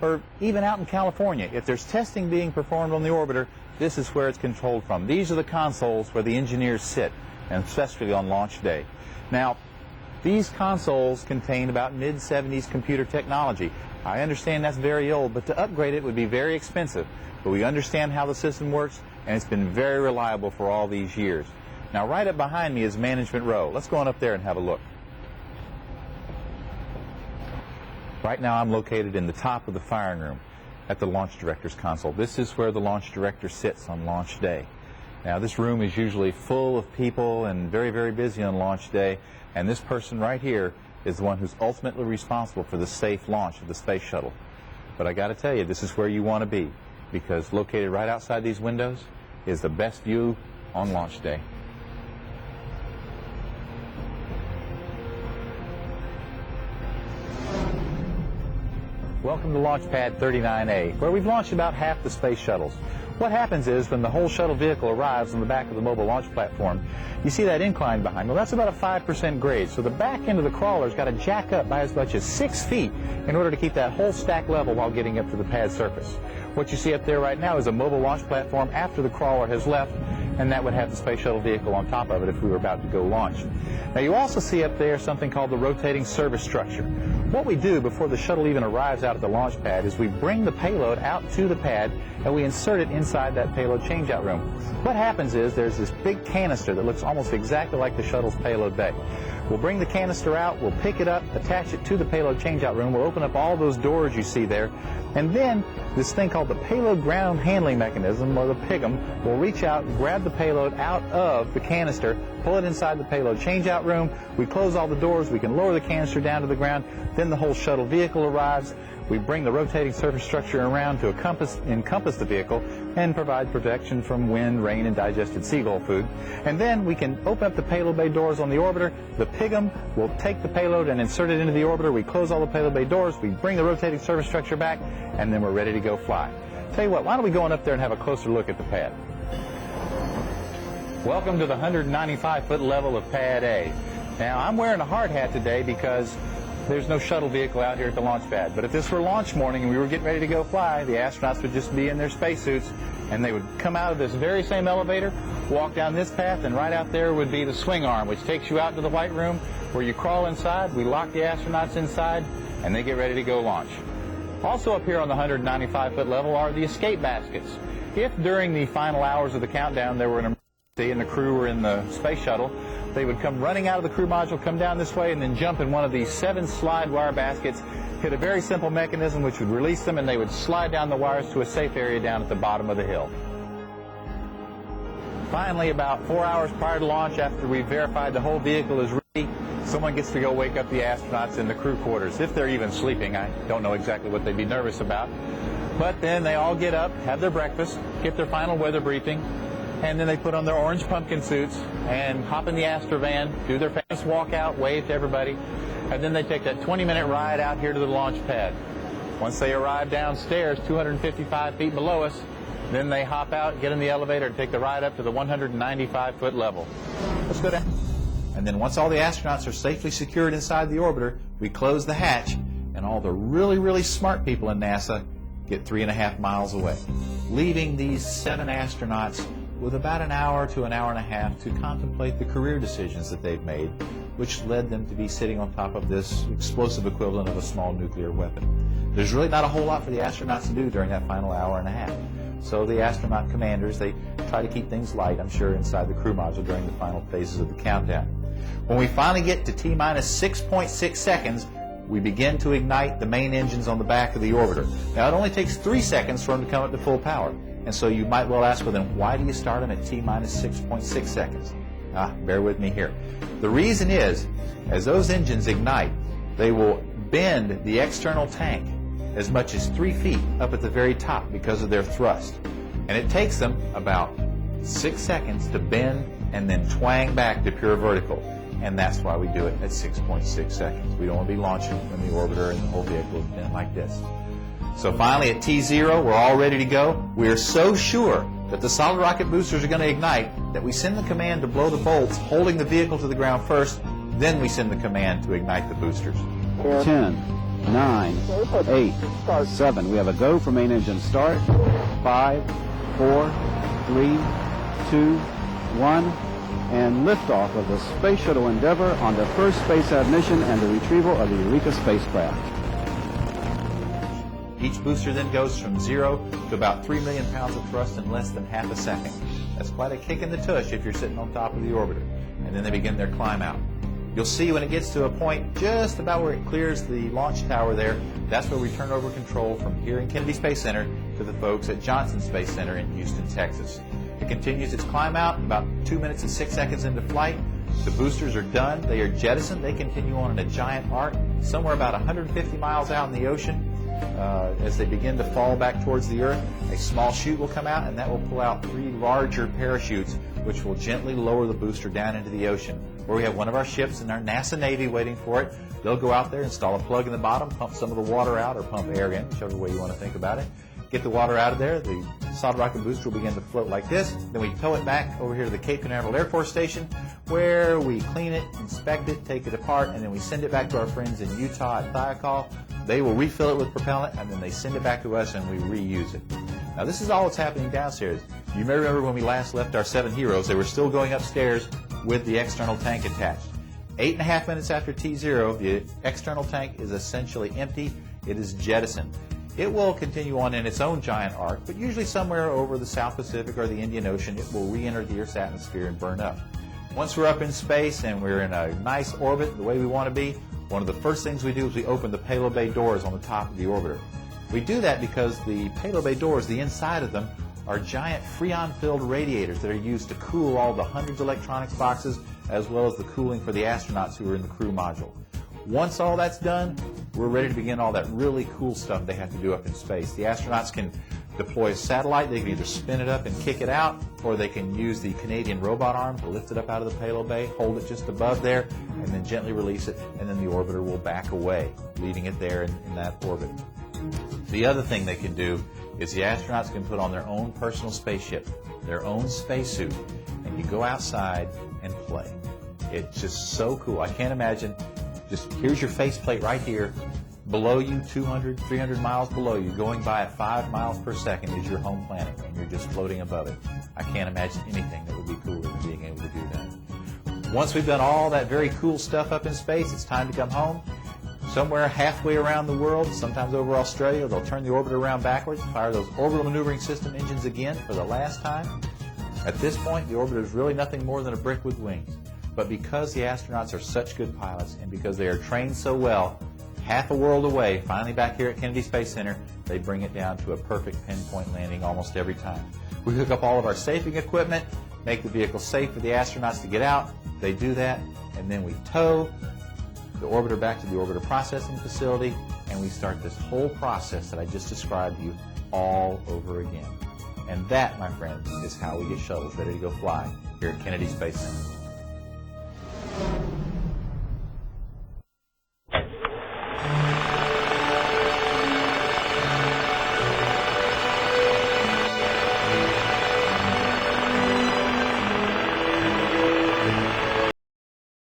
or even out in California, if there's testing being performed on the orbiter, this is where it's controlled from. These are the consoles where the engineers sit, and especially on launch day. Now, these consoles contain about mid-70s computer technology. I understand that's very old, but to upgrade it would be very expensive. But we understand how the system works, and it's been very reliable for all these years. Now, right up behind me is management row. Let's go on up there and have a look. Right now I'm located in the top of the firing room at the launch director's console. This is where the launch director sits on launch day. Now, this room is usually full of people and very, very busy on launch day, and this person right here is the one who's ultimately responsible for the safe launch of the space shuttle. But I got to tell you, this is where you want to be, because located right outside these windows is the best view on launch day. Welcome to Launch Pad 39A, where we've launched about half the space shuttles. What happens is, when the whole shuttle vehicle arrives on the back of the mobile launch platform, you see that incline behind. Well, that's about a 5% grade, so the back end of the crawler's got to jack up by as much as 6 feet in order to keep that whole stack level while getting up to the pad surface. What you see up there right now is a mobile launch platform after the crawler has left, and that would have the space shuttle vehicle on top of it if we were about to go launch. Now, you also see up there something called the rotating service structure. What we do before the shuttle even arrives out at the launch pad is we bring the payload out to the pad and we insert it inside that payload changeout room. What happens is there's this big canister that looks almost exactly like the shuttle's payload bay. We'll bring the canister out, we'll pick it up, attach it to the payload changeout room, we'll open up all those doors you see there, and then this thing called the payload ground handling mechanism, or the PGM, will reach out and grab the payload out of the canister, pull it inside the payload changeout room, we close all the doors, we can lower the canister down to the ground, then the whole shuttle vehicle arrives. We bring the rotating surface structure around to encompass the vehicle and provide protection from wind, rain, and digested seagull food. And then we can open up the payload bay doors on the orbiter. The PGM will take the payload and insert it into the orbiter. We close all the payload bay doors. We bring the rotating surface structure back, and then we're ready to go fly. Tell you what, why don't we go on up there and have a closer look at the pad. Welcome to the 195-foot level of Pad A. Now, I'm wearing a hard hat today because there's no shuttle vehicle out here at the launch pad. But if this were launch morning and we were getting ready to go fly, the astronauts would just be in their spacesuits, and they would come out of this very same elevator, walk down this path, and right out there would be the swing arm, which takes you out to the white room where you crawl inside. We lock the astronauts inside, and they get ready to go launch. Also up here on the 195-foot level are the escape baskets. If during the final hours of the countdown there were an emergency and the crew were in the space shuttle, they would come running out of the crew module, come down this way, and then jump in one of these 7 slide wire baskets, hit a very simple mechanism which would release them, and they would slide down the wires to a safe area down at the bottom of the hill. Finally, about 4 hours prior to launch, after we verified the whole vehicle is ready, someone gets to go wake up the astronauts in the crew quarters, if they're even sleeping. I don't know exactly what they'd be nervous about. But then they all get up, have their breakfast, get their final weather briefing, and then they put on their orange pumpkin suits and hop in the Astrovan, do their famous walkout, wave to everybody, and then they take that 20-minute ride out here to the launch pad. Once they arrive downstairs, 255 feet below us, then they hop out, get in the elevator, and take the ride up to the 195-foot level. Let's go down. And then once all the astronauts are safely secured inside the orbiter, we close the hatch, and all the really, really smart people in NASA get 3.5 miles away, leaving these 7 astronauts with about an hour to an hour and a half to contemplate the career decisions that they've made, which led them to be sitting on top of this explosive equivalent of a small nuclear weapon. There's really not a whole lot for the astronauts to do during that final hour and a half. So the astronaut commanders, they try to keep things light, I'm sure, inside the crew module during the final phases of the countdown. When we finally get to T-minus 6.6 seconds, we begin to ignite the main engines on the back of the orbiter. Now, it only takes 3 seconds for them to come up to full power. And so you might well ask, well, then why do you start them at T-minus 6.6 seconds? Bear with me here. The reason is, as those engines ignite, they will bend the external tank as much as 3 feet up at the very top because of their thrust. And it takes them about 6 seconds to bend and then twang back to pure vertical. And that's why we do it at 6.6 seconds. We don't want to be launching when the orbiter and the whole vehicle is bent like this. So finally at T0, we're all ready to go. We are so sure that the solid rocket boosters are going to ignite that we send the command to blow the bolts, holding the vehicle to the ground first, then we send the command to ignite the boosters. 10, 9, 8, 7. We have a go for main engine start. 5, 4, 3, 2, 1. And liftoff of the Space Shuttle Endeavour on the first space-out mission and the retrieval of the Eureka spacecraft. Each booster then goes from 0 to about 3 million pounds of thrust in less than half a second. That's quite a kick in the tush if you're sitting on top of the orbiter. And then they begin their climb out. You'll see when it gets to a point just about where it clears the launch tower there, that's where we turn over control from here in Kennedy Space Center to the folks at Johnson Space Center in Houston, Texas. It continues its climb out about 2 minutes and 6 seconds into flight. The boosters are done. They are jettisoned. They continue on in a giant arc somewhere about 150 miles out in the ocean. As they begin to fall back towards the Earth, a small chute will come out, and that will pull out 3 larger parachutes, which will gently lower the booster down into the ocean, where we have one of our ships and our NASA Navy waiting for it. They'll go out there, install a plug in the bottom, pump some of the water out, or pump air in, whichever way you want to think about it. Get the water out of there. The solid rocket booster will begin to float like this. Then we tow it back over here to the Cape Canaveral Air Force Station, where we clean it, inspect it, take it apart, and then we send it back to our friends in Utah at Thiokol. They will refill it with propellant, and then they send it back to us, and we reuse it. Now, this is all that's happening downstairs. You may remember when we last left our 7 heroes, they were still going upstairs with the external tank attached. 8.5 minutes after T0, the external tank is essentially empty. It is jettisoned. It will continue on in its own giant arc, but usually somewhere over the South Pacific or the Indian Ocean, it will re-enter the Earth's atmosphere and burn up. Once we're up in space and we're in a nice orbit the way we want to be, one of the first things we do is we open the payload bay doors on the top of the orbiter. We do that because the payload bay doors, the inside of them, are giant freon-filled radiators that are used to cool all the hundreds of electronics boxes, as well as the cooling for the astronauts who are in the crew module. Once all that's done, we're ready to begin all that really cool stuff they have to do up in space. The astronauts can deploy a satellite. They can either spin it up and kick it out, or they can use the Canadian robot arm to lift it up out of the payload bay, hold it just above there, and then gently release it, and then the orbiter will back away, leaving it there in that orbit. The other thing they can do is the astronauts can put on their own personal spaceship, their own spacesuit, and you go outside and play. It's just so cool. I can't imagine. Just here's your faceplate right here. Below you, 200, 300 miles below you, going by at 5 miles per second is your home planet, and you're just floating above it. I can't imagine anything that would be cooler than being able to do that. Once we've done all that very cool stuff up in space, it's time to come home. Somewhere halfway around the world, sometimes over Australia, they'll turn the orbiter around backwards, fire those orbital maneuvering system engines again for the last time. At this point, the orbiter is really nothing more than a brick with wings. But because the astronauts are such good pilots, and because they are trained so well, half a world away, finally back here at Kennedy Space Center, they bring it down to a perfect pinpoint landing almost every time. We hook up all of our safing equipment, make the vehicle safe for the astronauts to get out. They do that, and then we tow the orbiter back to the orbiter processing facility, and we start this whole process that I just described to you all over again. And that, my friends, is how we get shuttles ready to go fly here at Kennedy Space Center.